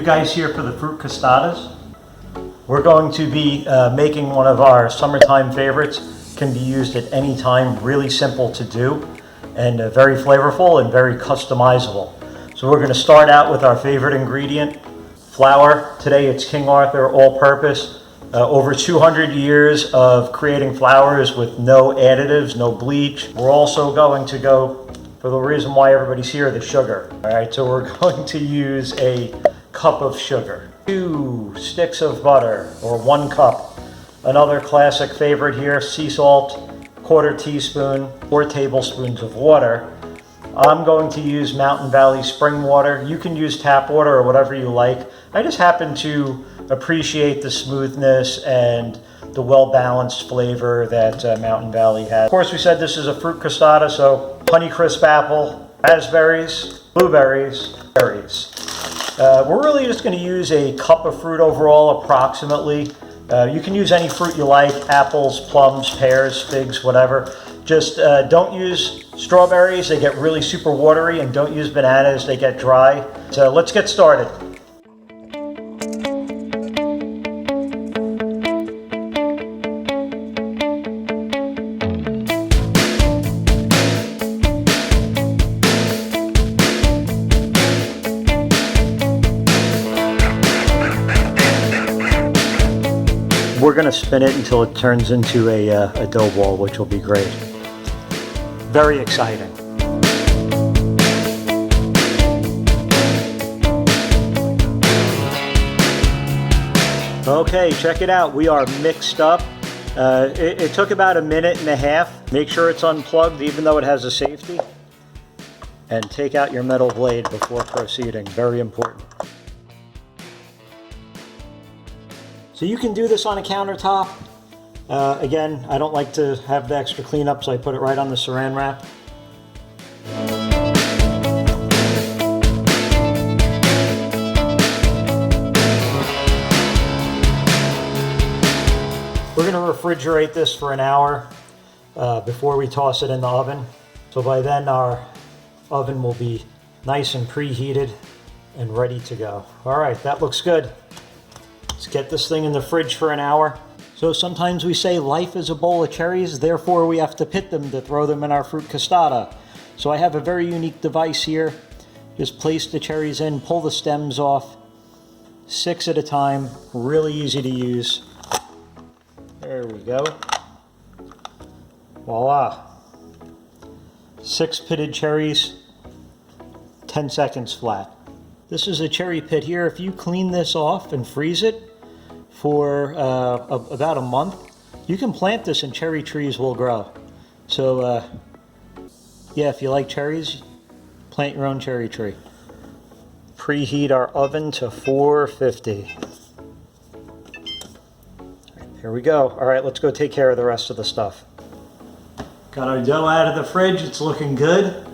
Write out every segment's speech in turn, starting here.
you guys here for the Fruit Crostatas? We're going to be making one of our summertime favorites. Can be used at any time, really simple to do, and very flavorful and very customizable. So we're going to start out with our favorite ingredient, flour. Today it's King Arthur all-purpose. Over 200 years of creating flours with no additives, no bleach. We're also going to go, for the reason why everybody's here, the sugar. All right, so we're going to use a cup of sugar, 2 sticks of butter, or 1 cup. Another classic favorite here, sea salt, 1/4 teaspoon, 4 tablespoons of water. I'm going to use Mountain Valley spring water. You can use tap water or whatever you like. I just happen to appreciate the smoothness and the well-balanced flavor that Mountain Valley has. Of course, we said this is a fruit crostata, so Honeycrisp apple, raspberries, blueberries, cherries. We're really just going to use a cup of fruit overall, approximately. You can use any fruit you like, apples, plums, pears, figs, whatever. Just don't use strawberries, they get really super watery, and don't use bananas, they get dry. So let's get started. We're going to spin it until it turns into a dough ball, which will be great. Very exciting. Okay, check it out. We are mixed up. It took about 1.5 minutes. Make sure it's unplugged, even though it has a safety. And take out your metal blade before proceeding. Very important. So you can do this on a countertop. Again, I don't like to have the extra cleanup, so I put it right on the saran wrap. We're going to refrigerate this for an hour before we toss it in the oven. So by then our oven will be nice and preheated and ready to go. All right, that looks good. Let's get this thing in the fridge for an hour. So sometimes we say life is a bowl of cherries, therefore we have to pit them to throw them in our fruit crostata. So I have a very unique device here. Just place the cherries in, pull the stems off, 6 at a time, really easy to use. There we go. Voila. 6 pitted cherries, 10 seconds flat. This is a cherry pit here. If you clean this off and freeze it for about a month, you can plant this and cherry trees will grow. So yeah, if you like cherries, plant your own cherry tree. Preheat our oven to 450. Here we go. All right, let's go take care of the rest of the stuff. Got our dough out of the fridge. It's looking good.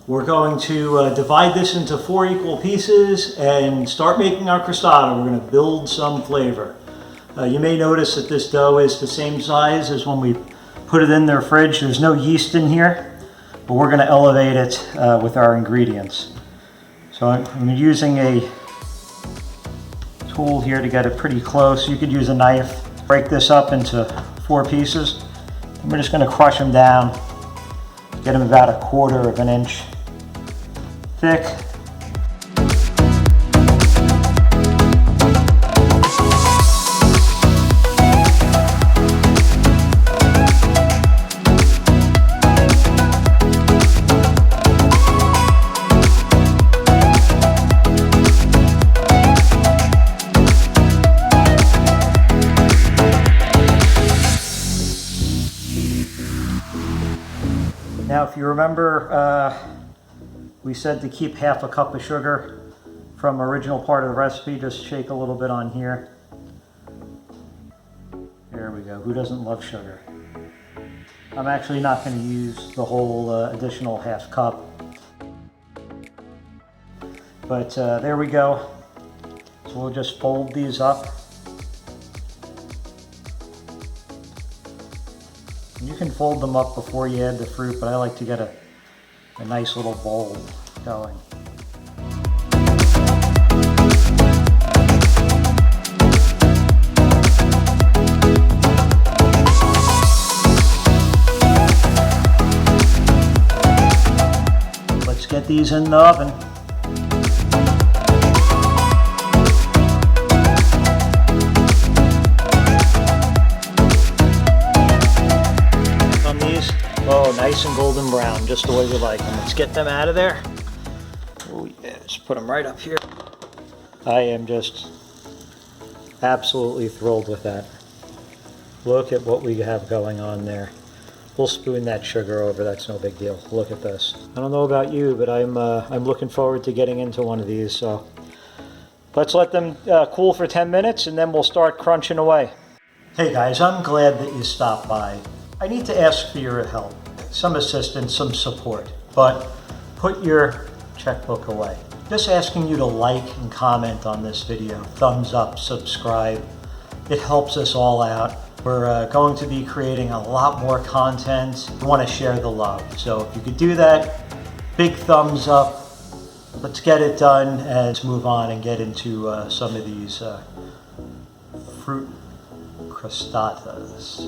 We're going to divide this into 4 equal pieces and start making our crostata. We're going to build some flavor. You may notice that this dough is the same size as when we put it in their fridge. There's no yeast in here, but we're going to elevate it with our ingredients. So I'm using a tool here to get it pretty close. You could use a knife. Break this up into 4 pieces. And we're just going to crush them down. Get them about 1/4 inch thick. Now, if you remember, we said to keep 1/2 cup of sugar from original part of the recipe. Just shake a little bit on here. There we go. Who doesn't love sugar? I'm actually not going to use the whole additional 1/2 cup. But there we go. So we'll just fold these up. You can fold them up before you add the fruit, but I like to get a nice little bowl going. these in the oven. On these, oh, nice and golden brown, just the way we like them. Let's get them out of there. Oh yeah, just put them right up here. I am just absolutely thrilled with that. Look at what we have going on there. We'll spoon that sugar over, that's no big deal. Look at this. I don't know about you, but I'm looking forward to getting into one of these. So let's let them cool for 10 minutes and then we'll start crunching away. Hey guys, I'm glad that you stopped by. I need to ask for your help, some assistance, some support, but put your checkbook away. Just asking you to like and comment on this video, thumbs up, subscribe. It helps us all out. We're going to be creating a lot more content. We want to share the love. So if you could do that, big thumbs up. Let's get it done and let's move on and get into some of these fruit crostatas.